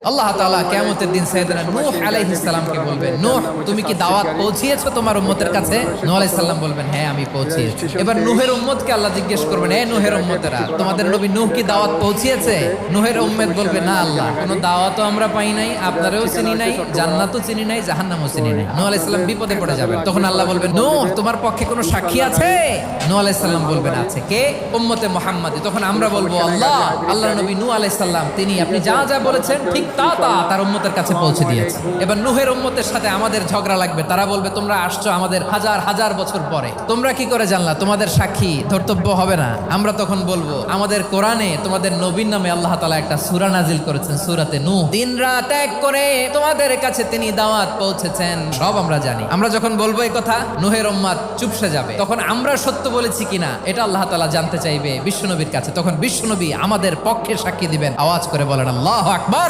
আল্লাহ তাআলা কিয়ামতের দিন সাইয়েদনা নূহ আলাইহিস সালামকে বলবেন, নূহ তুমি কি দাওয়াত পৌঁছিয়েছো তোমার উম্মতের কাছে? নূহ আলাইহিস সালাম বলবেন, হ্যাঁ আমি পৌঁছিয়েছি। এবার নূহের উম্মতকে আল্লাহ জিজ্ঞেস করবেন, হে নূহের উম্মতেরা, তোমাদের নবী নূহ কি দাওয়াত পৌঁছিয়েছে? নূহের উম্মত বলবে, না আল্লাহ, কোনো দাওয়াতও আমরা পাই নাই, আপনারেও চিনি নাই, জান্নাতও চিনি নাই, জাহান্নামও চিনি নাই। নূহ আলাইহিস সালাম বিপদে পড়ে যাবেন। তখন আল্লাহ বলবেন, নূহ তোমার পক্ষে কোনো সাক্ষী আছে? নূহ আলাইহিস সালাম বলবেন, আছে। কে? উম্মতে মুহাম্মাদী। তখন আমরা বলবো, আল্লাহ, আল্লাহর নবী নূহ আলাইহিস সালাম তিনি আপনি যা যা বলেছেন ঠিক তা তার উম্মতের কাছে পৌঁছে দিয়েছে। এবার নূহের উম্মতের সাথে আমাদের ঝগড়া লাগবে। তারা বলবে, তোমরা আসছো আমাদের হাজার হাজার বছর পরে, তোমরা কি করে জানলা? তোমাদের সাক্ষী ধর্তব্য হবে না? আমরা তখন বলবো, আমাদের কোরআনে তোমাদের নবীর নামে আল্লাহ তাআলা একটা সূরা নাজিল করেছেন, সূরাতে নূহ। দিন রাত এক করে তোমাদের কাছে তিনি দাওয়াত পৌঁছেছেন, সব আমরা জানি। আমরা যখন বলবো এই কথা, নূহের উম্মত চুপসে যাবে। তখন আমরা সত্য বলেছি কিনা এটা আল্লাহ তাআলা জানতে চাইবে বিশ্বনবীর কাছে। তখন বিশ্বনবী আমাদের পক্ষে সাক্ষী দিবেন। আওয়াজ করে বলেন আল্লাহু আকবার।